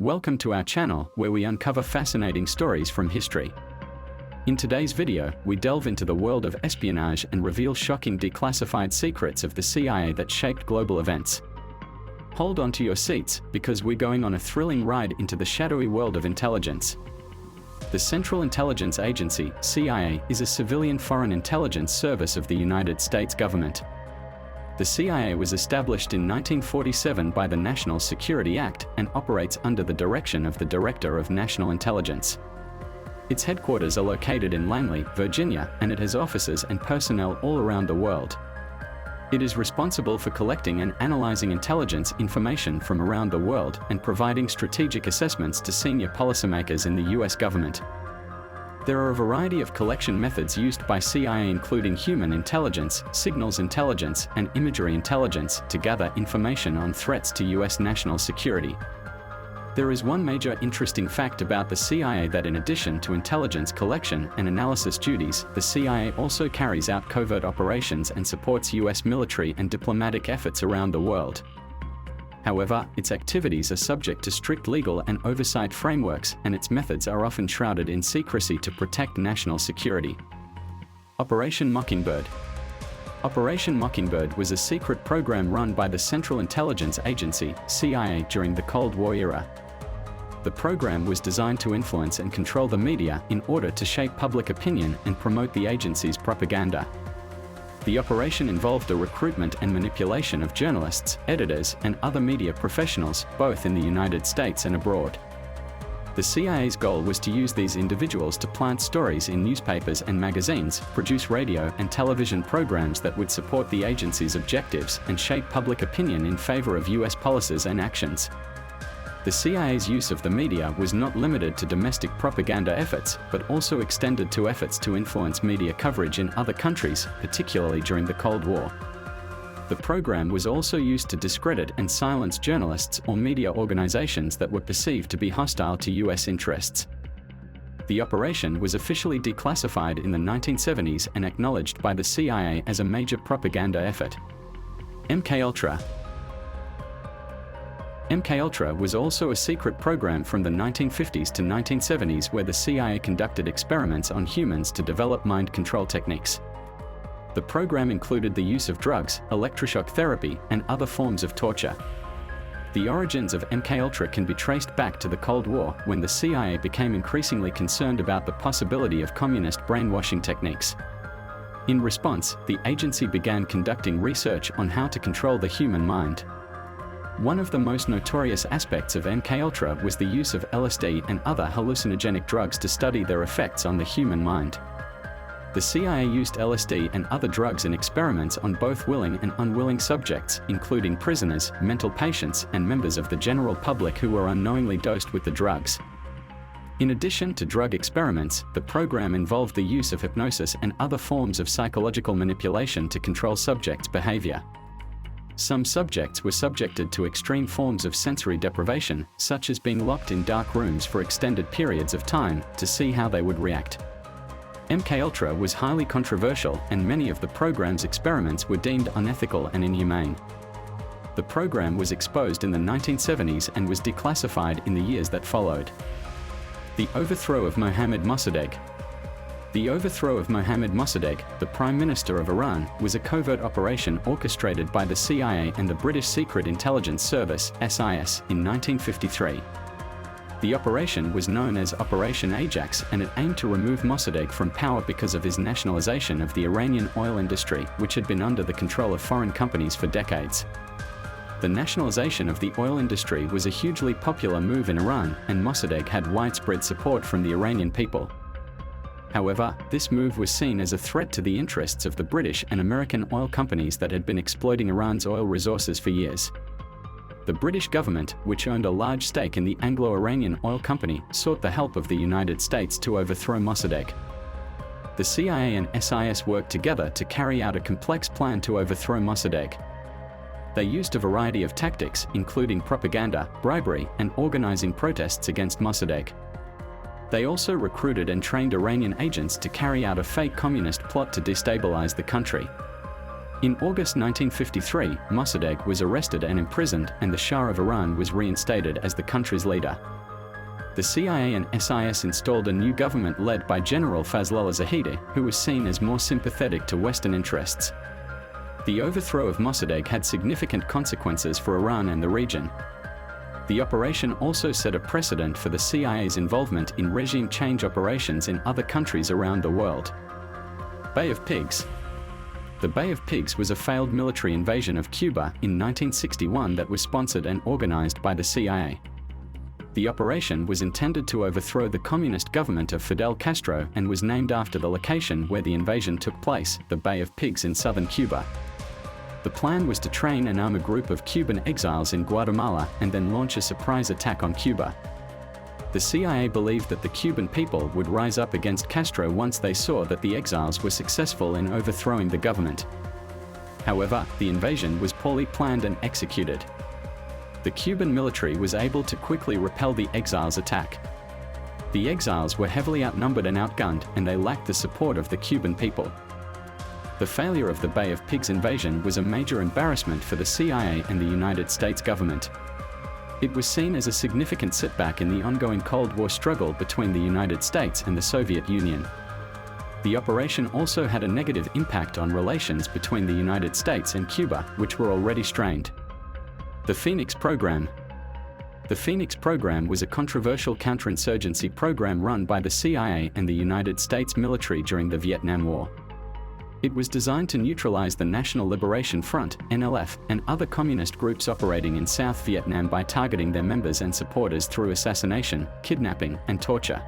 Welcome to our channel, where we uncover fascinating stories from history. In today's video, we delve into the world of espionage and reveal shocking declassified secrets of the CIA that shaped global events. Hold on to your seats, because we're going on a thrilling ride into the shadowy world of intelligence. The Central Intelligence Agency, CIA, is a civilian foreign intelligence service of the United States government. The CIA was established in 1947 by the National Security Act and operates under the direction of the Director of National Intelligence. Its headquarters are located in Langley, Virginia, and it has offices and personnel all around the world. It is responsible for collecting and analyzing intelligence information from around the world and providing strategic assessments to senior policymakers in the U.S. government. There are a variety of collection methods used by CIA, including human intelligence, signals intelligence, and imagery intelligence, to gather information on threats to U.S. national security. There is one major interesting fact about the CIA: that in addition to intelligence collection and analysis duties, the CIA also carries out covert operations and supports U.S. military and diplomatic efforts around the world. However, its activities are subject to strict legal and oversight frameworks, and its methods are often shrouded in secrecy to protect national security. Operation Mockingbird. Operation Mockingbird was a secret program run by the Central Intelligence Agency, CIA, during the Cold War era. The program was designed to influence and control the media in order to shape public opinion and promote the agency's propaganda. The operation involved the recruitment and manipulation of journalists, editors, and other media professionals, both in the United States and abroad. The CIA's goal was to use these individuals to plant stories in newspapers and magazines, produce radio and television programs that would support the agency's objectives, and shape public opinion in favor of U.S. policies and actions. The CIA's use of the media was not limited to domestic propaganda efforts, but also extended to efforts to influence media coverage in other countries, particularly during the Cold War. The program was also used to discredit and silence journalists or media organizations that were perceived to be hostile to U.S. interests. The operation was officially declassified in the 1970s and acknowledged by the CIA as a major propaganda effort. MKUltra. MKUltra was also a secret program from the 1950s to 1970s where the CIA conducted experiments on humans to develop mind control techniques. The program included the use of drugs, electroshock therapy, and other forms of torture. The origins of MKUltra can be traced back to the Cold War, when the CIA became increasingly concerned about the possibility of communist brainwashing techniques. In response, the agency began conducting research on how to control the human mind. One of the most notorious aspects of MKUltra was the use of LSD and other hallucinogenic drugs to study their effects on the human mind. The CIA used LSD and other drugs in experiments on both willing and unwilling subjects, including prisoners, mental patients, and members of the general public who were unknowingly dosed with the drugs. In addition to drug experiments, the program involved the use of hypnosis and other forms of psychological manipulation to control subjects' behavior. Some subjects were subjected to extreme forms of sensory deprivation, such as being locked in dark rooms for extended periods of time, to see how they would react. MKUltra was highly controversial, and many of the program's experiments were deemed unethical and inhumane. The program was exposed in the 1970s and was declassified in the years that followed. The overthrow of Mohammad Mossadegh. The overthrow of Mohammad Mossadegh, the Prime Minister of Iran, was a covert operation orchestrated by the CIA and the British Secret Intelligence Service, SIS, in 1953. The operation was known as Operation Ajax, and it aimed to remove Mossadegh from power because of his nationalization of the Iranian oil industry, which had been under the control of foreign companies for decades. The nationalization of the oil industry was a hugely popular move in Iran, and Mossadegh had widespread support from the Iranian people. However, this move was seen as a threat to the interests of the British and American oil companies that had been exploiting Iran's oil resources for years. The British government, which owned a large stake in the Anglo-Iranian Oil Company, sought the help of the United States to overthrow Mossadegh. The CIA and SIS worked together to carry out a complex plan to overthrow Mossadegh. They used a variety of tactics, including propaganda, bribery, and organizing protests against Mossadegh. They also recruited and trained Iranian agents to carry out a fake communist plot to destabilize the country. In August 1953, Mossadegh was arrested and imprisoned, and the Shah of Iran was reinstated as the country's leader. The CIA and SIS installed a new government led by General Fazlollah Zahedi, who was seen as more sympathetic to Western interests. The overthrow of Mossadegh had significant consequences for Iran and the region. The operation also set a precedent for the CIA's involvement in regime change operations in other countries around the world. Bay of Pigs. The Bay of Pigs was a failed military invasion of Cuba in 1961 that was sponsored and organized by the CIA. The operation was intended to overthrow the communist government of Fidel Castro and was named after the location where the invasion took place, the Bay of Pigs in southern Cuba. The plan was to train and arm a group of Cuban exiles in Guatemala and then launch a surprise attack on Cuba. The CIA believed that the Cuban people would rise up against Castro once they saw that the exiles were successful in overthrowing the government. However, the invasion was poorly planned and executed. The Cuban military was able to quickly repel the exiles' attack. The exiles were heavily outnumbered and outgunned, and they lacked the support of the Cuban people. The failure of the Bay of Pigs invasion was a major embarrassment for the CIA and the United States government. It was seen as a significant setback in the ongoing Cold War struggle between the United States and the Soviet Union. The operation also had a negative impact on relations between the United States and Cuba, which were already strained. The Phoenix Program. The Phoenix Program was a controversial counterinsurgency program run by the CIA and the United States military during the Vietnam War. It was designed to neutralize the National Liberation Front, NLF, and other communist groups operating in South Vietnam by targeting their members and supporters through assassination, kidnapping, and torture.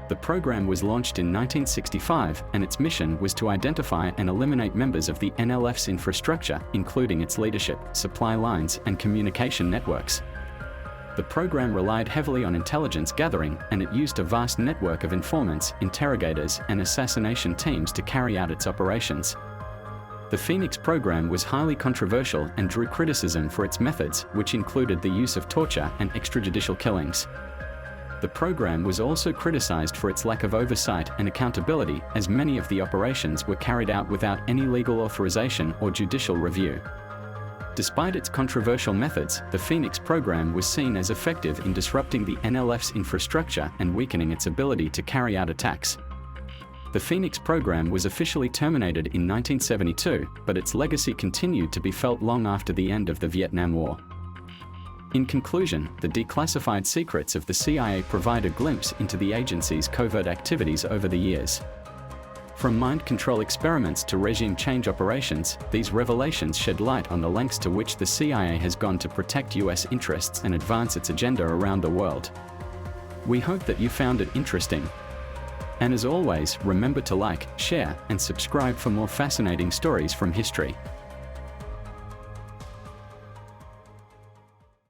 The program was launched in 1965, and its mission was to identify and eliminate members of the NLF's infrastructure, including its leadership, supply lines, and communication networks. The program relied heavily on intelligence gathering, and it used a vast network of informants, interrogators, and assassination teams to carry out its operations. The Phoenix program was highly controversial and drew criticism for its methods, which included the use of torture and extrajudicial killings. The program was also criticized for its lack of oversight and accountability, as many of the operations were carried out without any legal authorization or judicial review. Despite its controversial methods, the Phoenix program was seen as effective in disrupting the NLF's infrastructure and weakening its ability to carry out attacks. The Phoenix program was officially terminated in 1972, but its legacy continued to be felt long after the end of the Vietnam War. In conclusion, the declassified secrets of the CIA provide a glimpse into the agency's covert activities over the years. From mind control experiments to regime change operations, these revelations shed light on the lengths to which the CIA has gone to protect US interests and advance its agenda around the world. We hope that you found it interesting. And as always, remember to like, share, and subscribe for more fascinating stories from history.